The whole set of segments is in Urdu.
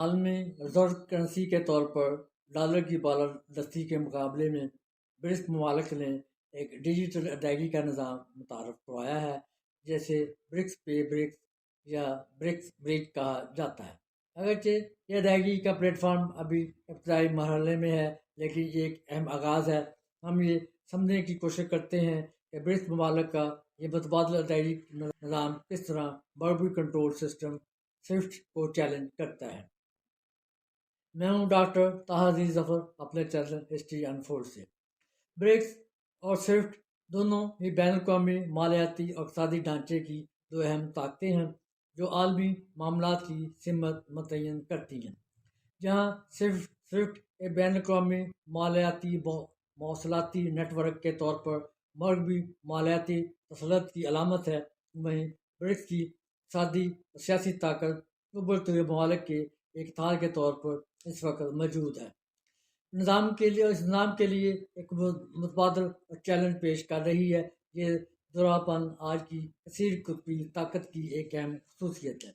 عالمی ریزرو کرنسی کے طور پر ڈالر کی بالادستی کے مقابلے میں برکس ممالک نے ایک ڈیجیٹل ادائیگی کا نظام متعارف کروایا ہے، جیسے برکس پے برکس یا برکس بریج کہا جاتا ہے۔ اگرچہ یہ ادائیگی کا پلیٹ فارم ابھی ابتدائی مرحلے میں ہے، لیکن یہ ایک اہم آغاز ہے۔ ہم یہ سمجھنے کی کوشش کرتے ہیں کہ برکس ممالک کا یہ متبادل ادائیگی نظام کس طرح باربی کنٹرول سسٹم سوئفٹ کو چیلنج کرتا ہے۔ میں ہوں ڈاکٹر طاہر عزیز ظفر، اپنے چینل ہسٹری انفورڈ سے۔ برکس اور سوئفٹ دونوں ہی بین الاقوامی مالیاتی اور اقتصادی ڈھانچے کی دو اہم طاقتیں ہیں جو عالمی معاملات کی سمت متعین کرتی ہیں۔ جہاں سوئفٹ ایک بین الاقوامی مالیاتی مواصلاتی نیٹ ورک کے طور پر مغربی مالیاتی تسلط کی علامت ہے، وہیں برکس کی اقتصادی اور سیاسی طاقت ابھرتے ہوئے ممالک کے ایک اتحاد کے طور پر اس وقت موجود ہے۔ اس نظام کے لیے ایک متبادل چیلنج پیش کر رہی ہے۔ یہ دوہراپن آج کی کثیر قطبی طاقت کی ایک اہم خصوصیت ہے۔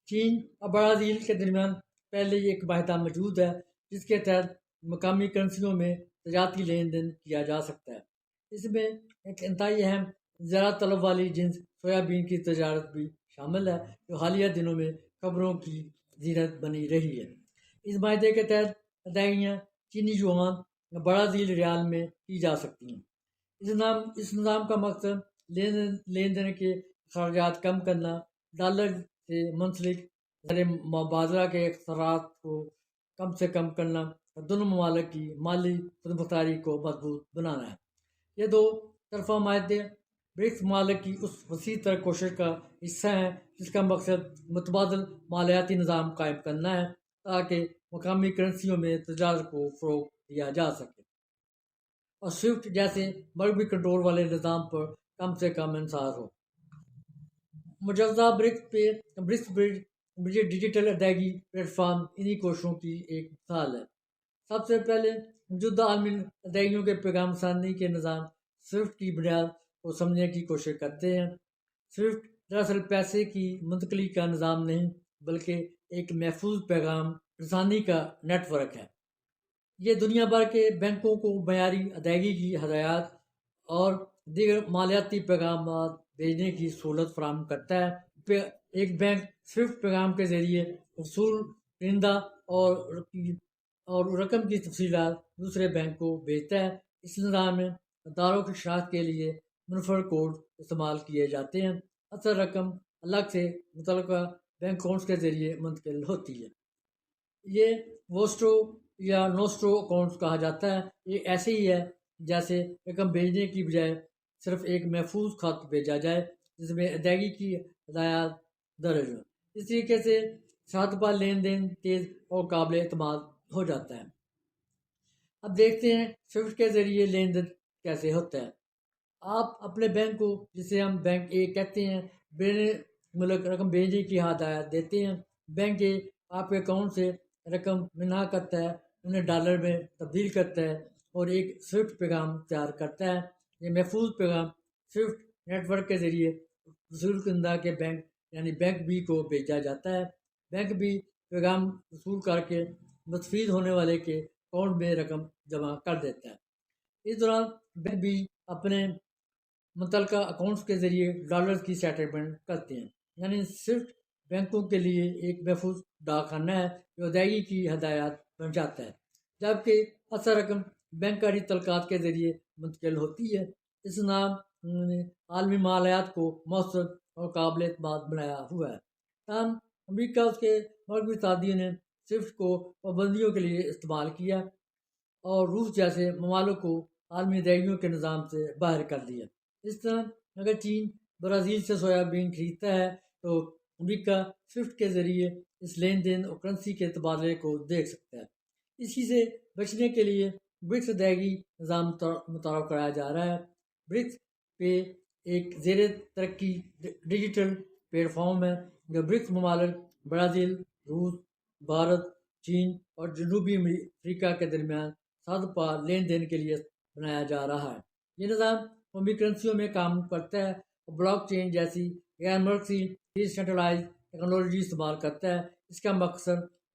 چین اور برازیل کے درمیان پہلے ہی ایک معاہدہ موجود ہے جس کے تحت مقامی کرنسیوں میں تجارتی لین دین کیا جا سکتا ہے۔ اس میں ایک انتہائی اہم زراعت طلب والی جنس سویابین کی تجارت بھی شامل ہے، جو حالیہ دنوں میں خبروں کی زینت بنی رہی ہے۔ اس معاہدے کے تحت ادائیگیاں چینی یوان یا برازیل ریال میں کی جا سکتی ہیں۔ اس نظام کا مقصد لین دین کے اخراجات کم کرنا، ڈالر سے منسلک زر مبادلہ کے اثرات کو کم سے کم کرنا اور دونوں ممالک کی مالی خود مختاری کو مضبوط بنانا ہے۔ یہ دو طرفہ معاہدے برکس ممالک کی اس وسیع تر کوشش کا حصہ ہیں جس کا مقصد متبادل مالیاتی نظام قائم کرنا ہے تاکہ مقامی کرنسیوں میں تجارت کو فروغ دیا جا سکے اور سوئفٹ جیسے مغربی کنٹرول والے نظام پر کم سے کم انحصار ہو۔ مجوزہ برکس ڈیجیٹل ادائیگی پلیٹ فارم انہی کوششوں کی ایک مثال ہے۔ سب سے پہلے موجودہ عالمی ادائیگیوں کے پیغام رسانی کے نظام سوئفٹ کی بنیاد کو سمجھنے کی کوشش کرتے ہیں۔ سوئفٹ دراصل پیسے کی منتقلی کا نظام نہیں بلکہ ایک محفوظ پیغام رسانی کا نیٹ ورک ہے۔ یہ دنیا بھر کے بینکوں کو معیاری ادائیگی کی ہدایات اور دیگر مالیاتی پیغامات بھیجنے کی سہولت فراہم کرتا ہے۔ ایک بینک سوئفٹ پیغام کے ذریعے وصول کنندہ اور رقم کی تفصیلات دوسرے بینک کو بھیجتا ہے۔ اس نظام میں اداروں کی شناخت کے لیے منفرد کوڈ استعمال کیے جاتے ہیں۔ اصل رقم الگ سے متعلقہ بینک اکاؤنٹس کے ذریعے منتقل ہوتی ہے۔ یہ ووسٹرو یا نوسٹرو اکاؤنٹس کہا جاتا ہے۔ یہ ایسے ہی ہے جیسے رقم بھیجنے کی بجائے صرف ایک محفوظ خط بھیجا جائے جس میں ادائیگی کی ہدایات درج ہوں۔ اس طریقے سے سرحد پار لین دین تیز اور قابل اعتماد ہو جاتا ہے۔ اب دیکھتے ہیں سوئفٹ کے ذریعے لین دین کیسے ہوتا ہے۔ آپ اپنے بینک کو، جسے ہم بینک اے کہتے ہیں، بین ملک رقم بھیجنے کی ہدایت دیتے ہیں۔ بینک اے آپ کے اکاؤنٹ سے رقم منہا کرتا ہے، انہیں ڈالر میں تبدیل کرتا ہے اور ایک سوئفٹ پیغام تیار کرتا ہے۔ یہ محفوظ پیغام سوئفٹ نیٹ ورک کے ذریعے وصول کنندہ کے بینک یعنی بینک بی کو بھیجا جاتا ہے۔ بینک بی پیغام وصول کر کے مستفید ہونے والے کے اکاؤنٹ میں رقم جمع کر دیتا ہے۔ اس دوران بینک بی اپنے متعلقہ اکاؤنٹس کے ذریعے ڈالر کی سیٹلمنٹ کرتے ہیں۔ یعنی سوئفٹ بینکوں کے لیے ایک محفوظ ڈاک خانہ ہے جو ادائیگی کی ہدایات پہنچاتا ہے، جبکہ اصل رقم بینکاری تعلقات کے ذریعے منتقل ہوتی ہے۔ اس نظام نے عالمی مالیات کو مؤثر اور قابل اعتماد بنایا ہوا ہے۔ تاہم امریکہ اس کے مغربی اتحادیوں نے سوئفٹ کو پابندیوں کے لیے استعمال کیا اور روس جیسے ممالک کو عالمی ادائیگیوں کے نظام سے باہر کر دیا۔ اس طرح اگر چین برازیل سے سویابین خریدتا ہے تو امریکہ سوئفٹ کے ذریعے اس لین دین اور کرنسی کے تبادلے کو دیکھ سکتا ہے۔ اسی سے بچنے کے لیے برکس ادائیگی نظام متعارف کرایا جا رہا ہے۔ برکس پے ایک زیر ترقی ڈیجیٹل پلیٹ فارم ہے جو برکس ممالک برازیل، روس، بھارت، چین اور جنوبی افریقہ کے درمیان سرحد پار لین دین کے لیے بنایا جا رہا ہے۔ یہ نظام قومی کرنسیوں میں کام کرتا ہے اور بلاک چین جیسی غیر مرکزی ڈی سینٹرلائز ٹیکنالوجی استعمال کرتا ہے۔ اس کا مقصد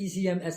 ECMS